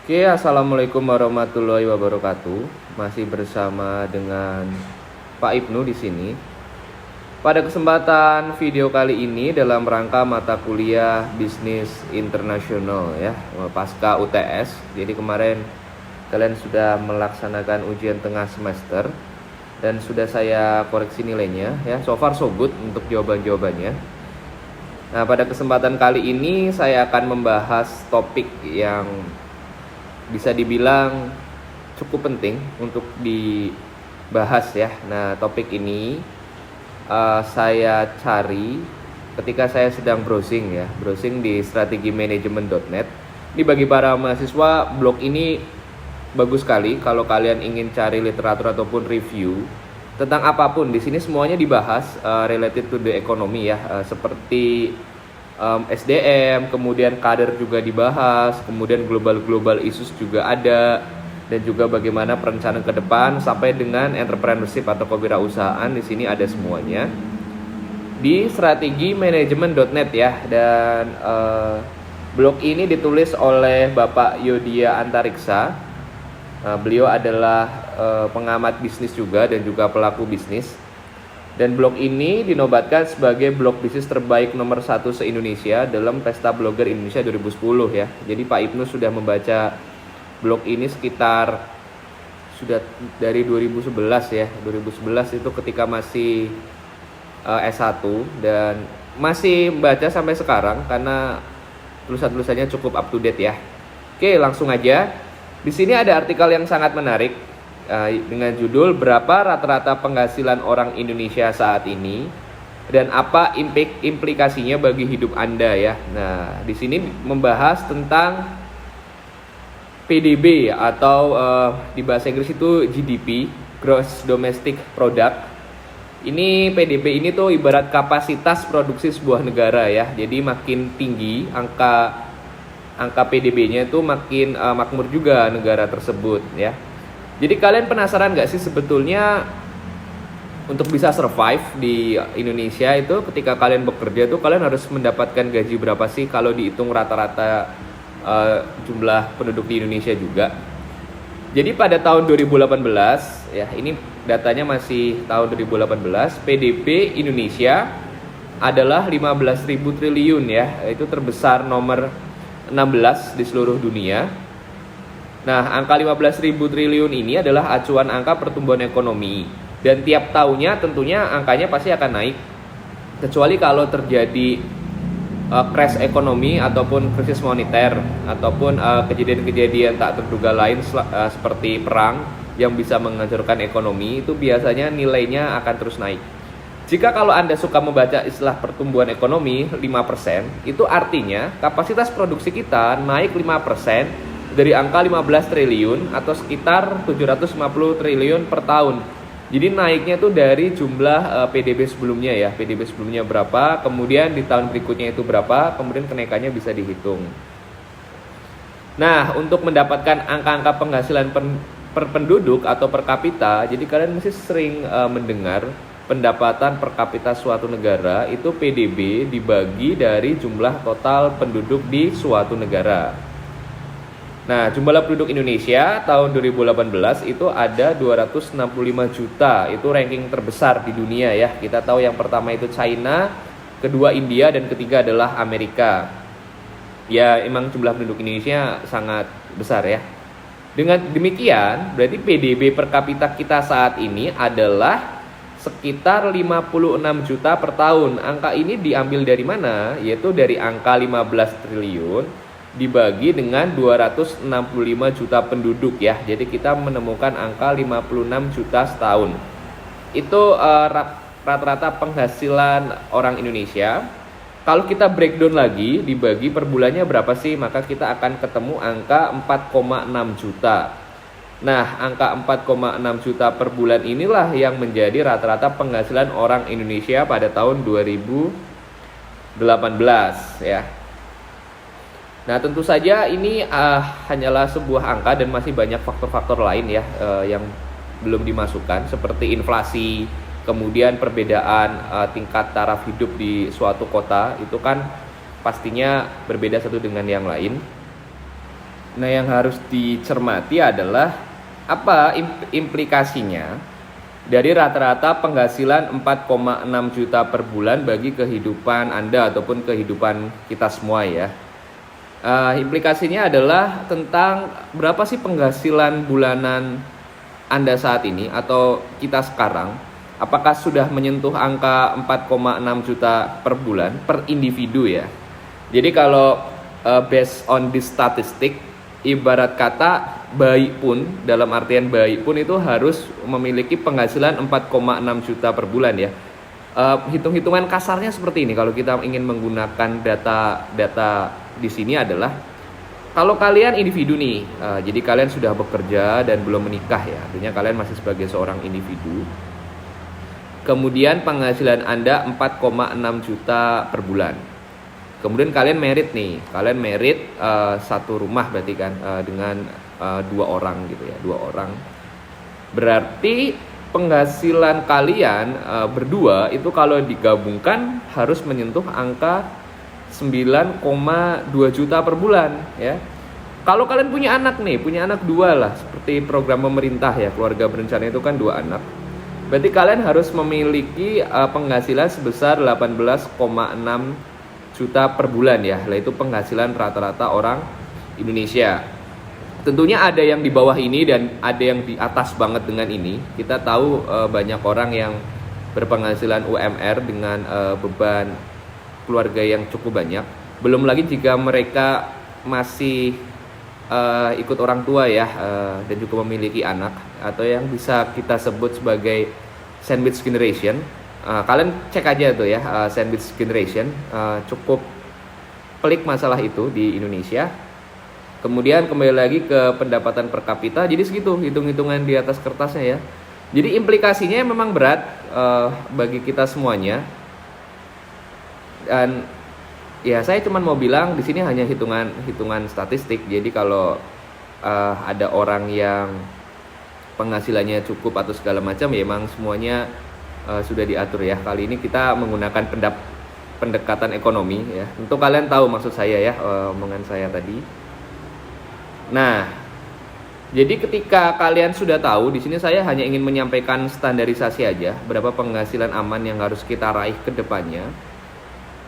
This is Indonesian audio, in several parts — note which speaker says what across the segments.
Speaker 1: Oke, assalamualaikum warahmatullahi wabarakatuh. Masih bersama dengan Pak Ibnu di sini. Pada kesempatan video kali ini dalam rangka mata kuliah bisnis internasional ya, pasca UTS. Jadi kemarin kalian sudah melaksanakan ujian tengah semester dan sudah saya koreksi nilainya ya. So far so good untuk jawaban-jawabannya. Nah, pada kesempatan kali ini saya akan membahas topik yang bisa dibilang cukup penting untuk dibahas ya. Nah, topik ini saya cari ketika saya sedang browsing di strategimanajemen.net. Ini bagi para mahasiswa, blog ini bagus sekali kalau kalian ingin cari literatur ataupun review tentang apapun. Di sini semuanya dibahas related to the economy ya, seperti SDM, kemudian kader juga dibahas, kemudian global issues juga ada, dan juga bagaimana perencanaan ke depan sampai dengan entrepreneurship atau kewirausahaan. Di sini ada semuanya di strategimanajemen.net ya. Dan blog ini ditulis oleh Bapak Yodia Antariksa. Beliau adalah pengamat bisnis juga dan juga pelaku bisnis. Dan blog ini dinobatkan sebagai blog bisnis terbaik nomor 1 se-Indonesia dalam Pesta Blogger Indonesia 2010 ya. Jadi Pak Ibnu sudah membaca blog ini sekitar sudah dari 2011 ya. 2011 itu ketika masih S1 dan masih membaca sampai sekarang karena tulisan-tulisannya cukup up to date ya. Oke, langsung aja. Di sini ada artikel yang sangat menarik dengan judul "Berapa rata-rata penghasilan orang Indonesia saat ini dan apa implikasinya bagi hidup Anda" ya. Nah, di sini membahas tentang PDB atau di bahasa Inggris itu GDP, Gross Domestic Product. Ini PDB ini tuh ibarat kapasitas produksi sebuah negara ya. Jadi makin tinggi angka PDB-nya itu makin makmur juga negara tersebut ya. Jadi kalian penasaran gak sih sebetulnya untuk bisa survive di Indonesia itu ketika kalian bekerja tuh kalian harus mendapatkan gaji berapa sih kalau dihitung rata-rata jumlah penduduk di Indonesia juga. Jadi pada tahun 2018 ya, ini datanya masih tahun 2018, PDB Indonesia adalah 15.000 triliun ya. Itu terbesar nomor 16 di seluruh dunia. Nah, angka 15.000 triliun ini adalah acuan angka pertumbuhan ekonomi. Dan tiap tahunnya tentunya angkanya pasti akan naik. Kecuali kalau terjadi crash ekonomi ataupun krisis moneter ataupun kejadian-kejadian tak terduga lain seperti perang yang bisa menghancurkan ekonomi, itu biasanya nilainya akan terus naik. Jika kalau Anda suka membaca istilah pertumbuhan ekonomi 5%, itu artinya kapasitas produksi kita naik 5% dari angka 15 triliun atau sekitar 750 triliun per tahun. Jadi naiknya itu dari jumlah PDB sebelumnya ya. PDB sebelumnya berapa, kemudian di tahun berikutnya itu berapa, kemudian kenaikannya bisa dihitung. Nah, untuk mendapatkan angka-angka penghasilan per penduduk atau per kapita, jadi kalian mesti sering mendengar pendapatan per kapita suatu negara itu PDB dibagi dari jumlah total penduduk di suatu negara. Nah, jumlah penduduk Indonesia tahun 2018 itu ada 265 juta. Itu ranking terbesar di dunia ya. Kita tahu yang pertama itu China, kedua India, dan ketiga adalah Amerika. Ya, emang jumlah penduduk Indonesia sangat besar ya. Dengan demikian, berarti PDB per kapita kita saat ini adalah sekitar 56 juta per tahun. Angka ini diambil dari mana? Yaitu dari angka 15 triliun dibagi dengan 265 juta penduduk ya. Jadi kita menemukan angka 56 juta setahun. Itu rata-rata penghasilan orang Indonesia. Kalau kita breakdown lagi, dibagi per bulannya berapa sih? Maka kita akan ketemu angka 4,6 juta. Nah, angka 4,6 juta per bulan inilah yang menjadi rata-rata penghasilan orang Indonesia pada tahun 2018 ya. Nah, tentu saja ini hanyalah sebuah angka dan masih banyak faktor-faktor lain ya yang belum dimasukkan seperti inflasi, kemudian perbedaan tingkat taraf hidup di suatu kota itu kan pastinya berbeda satu dengan yang lain. Nah, yang harus dicermati adalah apa implikasinya dari rata-rata penghasilan 4,6 juta per bulan bagi kehidupan Anda ataupun kehidupan kita semua ya. Implikasinya adalah tentang berapa sih penghasilan bulanan Anda saat ini atau kita sekarang. Apakah sudah menyentuh angka 4,6 juta per bulan per individu ya. Jadi kalau based on this statistic, ibarat kata bayi pun, dalam artian bayi pun itu harus memiliki penghasilan 4,6 juta per bulan ya. Hitung-hitungan kasarnya seperti ini kalau kita ingin menggunakan data di sini adalah kalau kalian individu nih, jadi kalian sudah bekerja dan belum menikah ya, artinya kalian masih sebagai seorang individu. Kemudian penghasilan Anda 4,6 juta per bulan. Kemudian kalian merit nih, satu rumah berarti kan dengan 2 orang gitu ya, 2 orang. Berarti penghasilan kalian berdua itu kalau digabungkan harus menyentuh angka 9,2 juta per bulan ya. Kalau kalian punya anak 2 lah, seperti program pemerintah ya, keluarga berencana itu kan 2 anak. Berarti kalian harus memiliki penghasilan sebesar 18,6 juta per bulan ya, yaitu penghasilan rata-rata orang Indonesia. Tentunya ada yang di bawah ini dan ada yang di atas banget dengan ini. Kita tahu banyak orang yang berpenghasilan UMR dengan beban keluarga yang cukup banyak. Belum lagi jika mereka masih ikut orang tua ya, dan juga memiliki anak atau yang bisa kita sebut sebagai sandwich generation. Kalian cek aja tuh ya, sandwich generation, cukup pelik masalah itu di Indonesia. Kemudian kembali lagi ke pendapatan per kapita, jadi segitu hitung-hitungan di atas kertasnya ya. Jadi implikasinya memang berat bagi kita semuanya. Dan ya saya cuma mau bilang di sini hanya hitungan statistik. Jadi kalau ada orang yang penghasilannya cukup atau segala macam ya emang semuanya sudah diatur ya. Kali ini kita menggunakan pendekatan ekonomi ya. Untuk kalian tahu maksud saya ya, omongan saya tadi. Nah, jadi ketika kalian sudah tahu, di sini saya hanya ingin menyampaikan standarisasi aja berapa penghasilan aman yang harus kita raih ke depannya.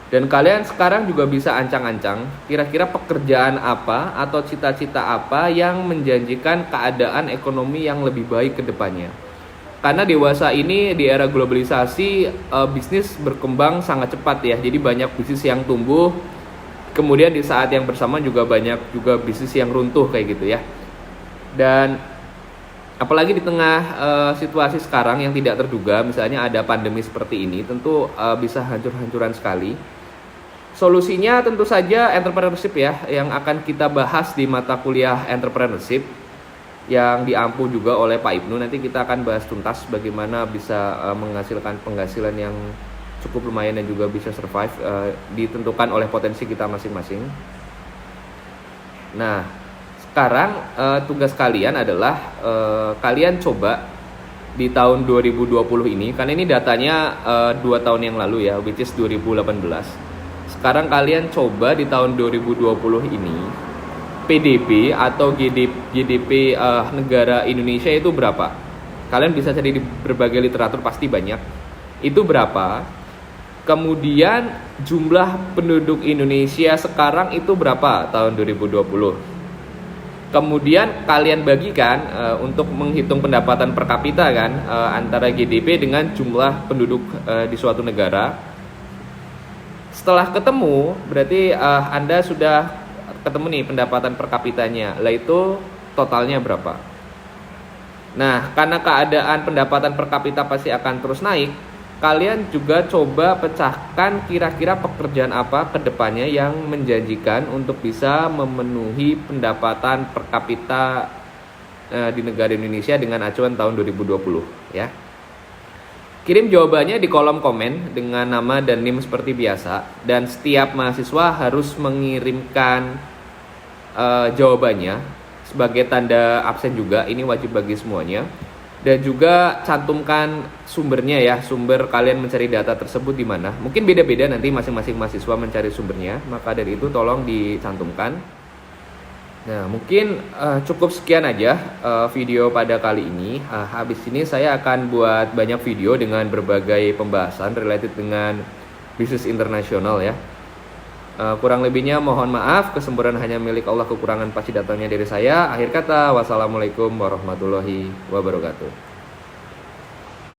Speaker 1: Dan kalian sekarang juga bisa ancang-ancang kira-kira pekerjaan apa atau cita-cita apa yang menjanjikan keadaan ekonomi yang lebih baik ke depannya. Karena dewasa ini di era globalisasi, bisnis berkembang sangat cepat ya. Jadi banyak bisnis yang tumbuh, kemudian di saat yang bersamaan juga banyak juga bisnis yang runtuh kayak gitu ya. Dan apalagi di tengah situasi sekarang yang tidak terduga, misalnya ada pandemi seperti ini, tentu bisa hancur-hancuran sekali. Solusinya tentu saja entrepreneurship ya, yang akan kita bahas di mata kuliah entrepreneurship yang diampu juga oleh Pak Ibnu. Nanti kita akan bahas tuntas bagaimana bisa menghasilkan penghasilan yang cukup lumayan dan juga bisa survive, ditentukan oleh potensi kita masing-masing. Nah, sekarang tugas kalian adalah kalian coba di tahun 2020 ini, karena ini datanya 2 tahun yang lalu ya, which is 2018. Sekarang kalian coba di tahun 2020 ini PDB atau GDP negara Indonesia itu berapa? Kalian bisa cari di berbagai literatur, pasti banyak. Itu berapa? Kemudian jumlah penduduk Indonesia sekarang itu berapa tahun 2020? Kemudian kalian bagikan untuk menghitung pendapatan per kapita kan, antara GDP dengan jumlah penduduk di suatu negara. Setelah ketemu, berarti Anda sudah ketemu nih pendapatan per kapitanya. Lah itu totalnya berapa? Nah, karena keadaan pendapatan per kapita pasti akan terus naik, kalian juga coba pecahkan kira-kira pekerjaan apa ke depannya yang menjanjikan untuk bisa memenuhi pendapatan per kapita di negara Indonesia dengan acuan tahun 2020 ya. Kirim jawabannya di kolom komen dengan nama dan NIM seperti biasa, dan setiap mahasiswa harus mengirimkan jawabannya sebagai tanda absen juga. Ini wajib bagi semuanya. Dan juga cantumkan sumbernya ya, sumber kalian mencari data tersebut di mana. Mungkin beda-beda nanti masing-masing mahasiswa mencari sumbernya, maka dari itu tolong dicantumkan. Nah, mungkin cukup sekian aja video pada kali ini. Habis ini saya akan buat banyak video dengan berbagai pembahasan related dengan bisnis internasional ya. Kurang lebihnya mohon maaf, kesempurnaan hanya milik Allah, kekurangan pasti datangnya dari saya. Akhir kata, wassalamualaikum warahmatullahi wabarakatuh.